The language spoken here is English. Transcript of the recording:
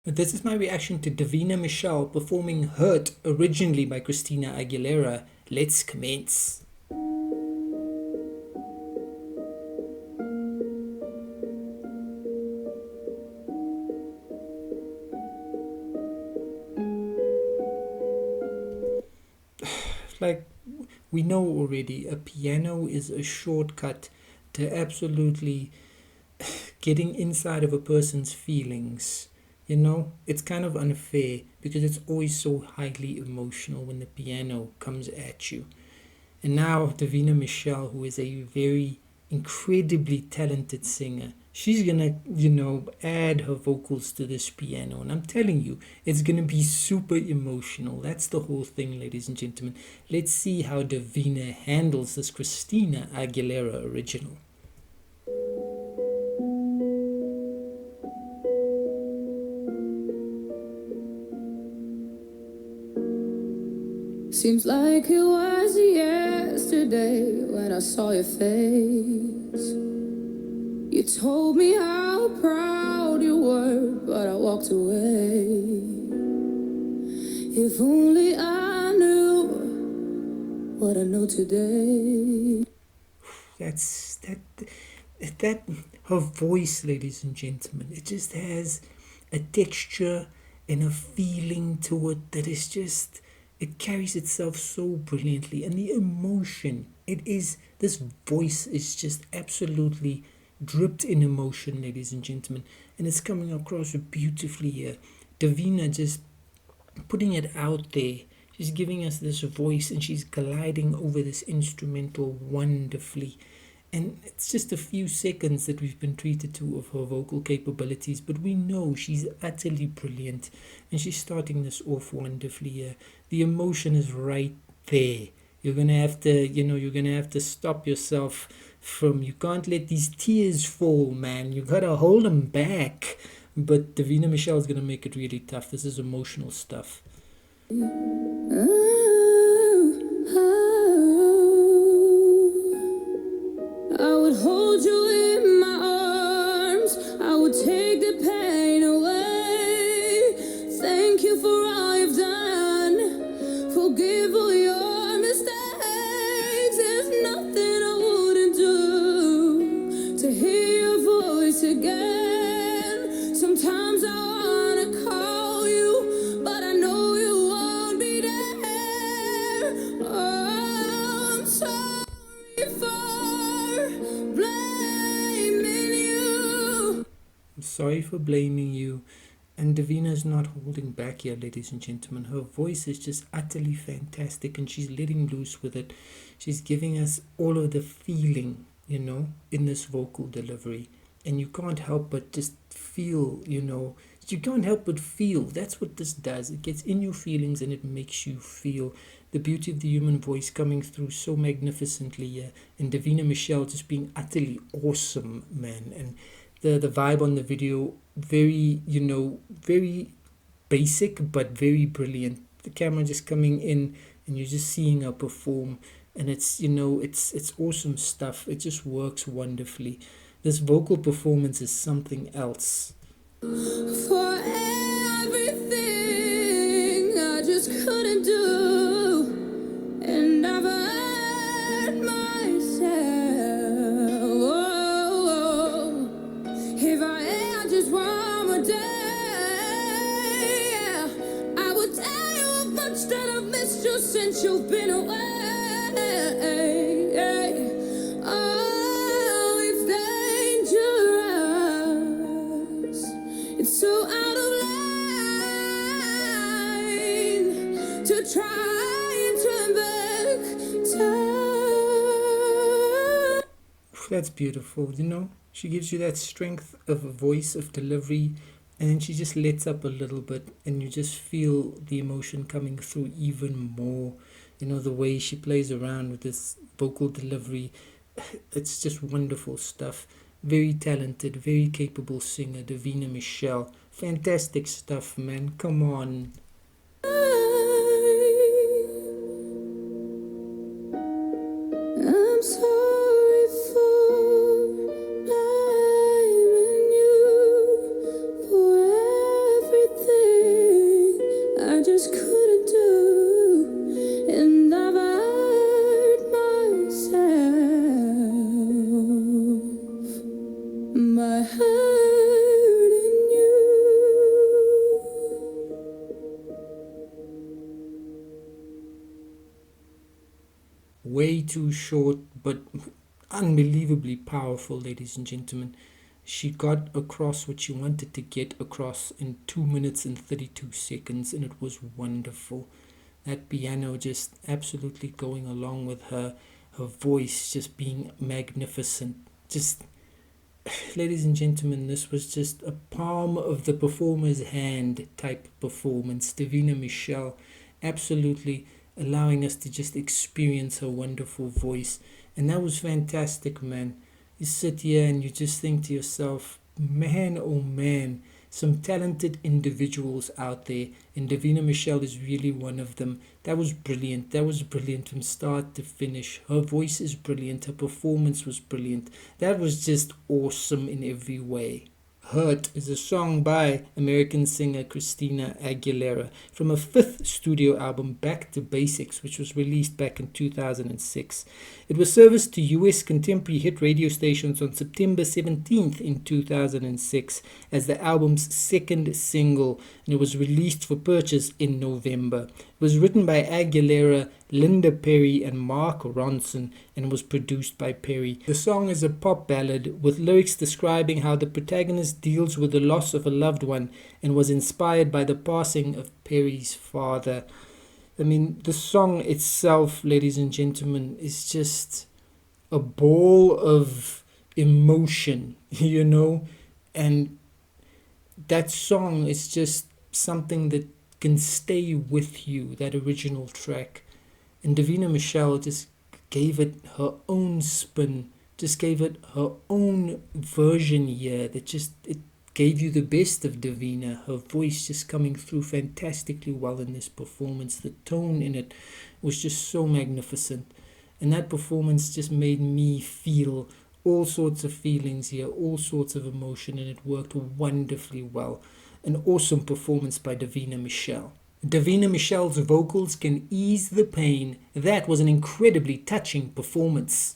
This is my reaction to Davina Michelle performing Hurt, originally by Christina Aguilera. Let's commence. Like, we know already, a piano is a shortcut to absolutely getting inside of a person's feelings. You know, it's kind of unfair because it's always so highly emotional when the piano comes at you. And now Davina Michelle, who is a very incredibly talented singer, she's gonna, add her vocals to this piano. And I'm telling you, it's gonna be super emotional. That's the whole thing, ladies and gentlemen. Let's see how Davina handles this Christina Aguilera original. Seems like it was yesterday when I saw your face. You told me how proud you were, but I walked away. If only I knew what I know today. That's that her voice, ladies and gentlemen. It just has a texture and a feeling to it that is just, it carries itself so brilliantly, and the emotion, this voice is just absolutely dripped in emotion, ladies and gentlemen, and it's coming across beautifully here. Davina just putting it out there. She's giving us this voice and she's gliding over this instrumental wonderfully. And it's just a few seconds that we've been treated to of her vocal capabilities, but we know she's utterly brilliant and she's starting this off wonderfully here. The emotion is right there. You're gonna have to, you're gonna have to stop yourself from, you can't let these tears fall, man. You gotta hold them back. But Davina Michelle is gonna make it really tough. This is emotional stuff. I would hold you in my arms. I would take the pain away. Thank you for all you've done. Forgive all your mistakes. There's nothing I wouldn't do to hear your voice again. Sometimes I wanna call you, but I know you won't be there. Oh, I'm sorry for blaming you. I'm sorry for blaming you. And Davina's not holding back here, ladies and gentlemen. Her voice is just utterly fantastic and she's letting loose with it. She's giving us all of the feeling, in this vocal delivery. And you can't help but just feel, you can't help but feel. That's what this does. It gets in your feelings and it makes you feel the beauty of the human voice coming through so magnificently here. And Davina Michelle just being utterly awesome, man. And the vibe on the video, very, very basic but very brilliant. The camera just coming in and you're just seeing her perform, and it's, it's awesome stuff. It just works wonderfully. This vocal performance is something else. For everything I just couldn't do, and I've hurt myself. Oh, if I had just one more day, I would tell you how much that I've missed you since you've been away. Oh, it's dangerous. It's so out of line to try and turn back time. That's beautiful, She gives you that strength of a voice, of delivery, and then she just lets up a little bit, and you just feel the emotion coming through even more. The way she plays around with this vocal delivery, it's just wonderful stuff. Very talented, very capable singer, Davina Michelle. Fantastic stuff, man. Come on. I'm sorry for blaming you for everything. heard in you. Way too short, but unbelievably powerful, ladies and gentlemen. She got across what she wanted to get across in 2 minutes and 32 seconds, and it was wonderful. That piano just absolutely going along with her voice just being magnificent. Just, ladies and gentlemen, this was just a palm of the performer's hand type performance. Davina Michelle absolutely allowing us to just experience her wonderful voice. And that was fantastic, man. You sit here and you just think to yourself, man, oh man, some talented individuals out there, and Davina Michelle is really one of them. That was brilliant. That was brilliant from start to finish. Her voice is brilliant. Her performance was brilliant. That was just awesome in every way. Hurt is a song by American singer Christina Aguilera from her fifth studio album Back to Basics, which was released back in 2006. It was serviced to US contemporary hit radio stations on September 17th in 2006 as the album's second single, and it was released for purchase in November. It was written by Aguilera, Linda Perry, and Mark Ronson, and was produced by Perry. The song is a pop ballad with lyrics describing how the protagonist deals with the loss of a loved one and was inspired by the passing of Perry's father. I mean, the song itself, ladies and gentlemen, is just a ball of emotion, and that song is just something that can stay with you, that original track. And Davina Michelle just gave it her own spin, just gave it her own version here that just, it gave you the best of Davina. Her voice just coming through fantastically well in this performance. The tone in it was just so magnificent. And that performance just made me feel all sorts of feelings here, all sorts of emotion, and it worked wonderfully well. An awesome performance by Davina Michelle. Davina Michelle's vocals can ease the pain. That was an incredibly touching performance.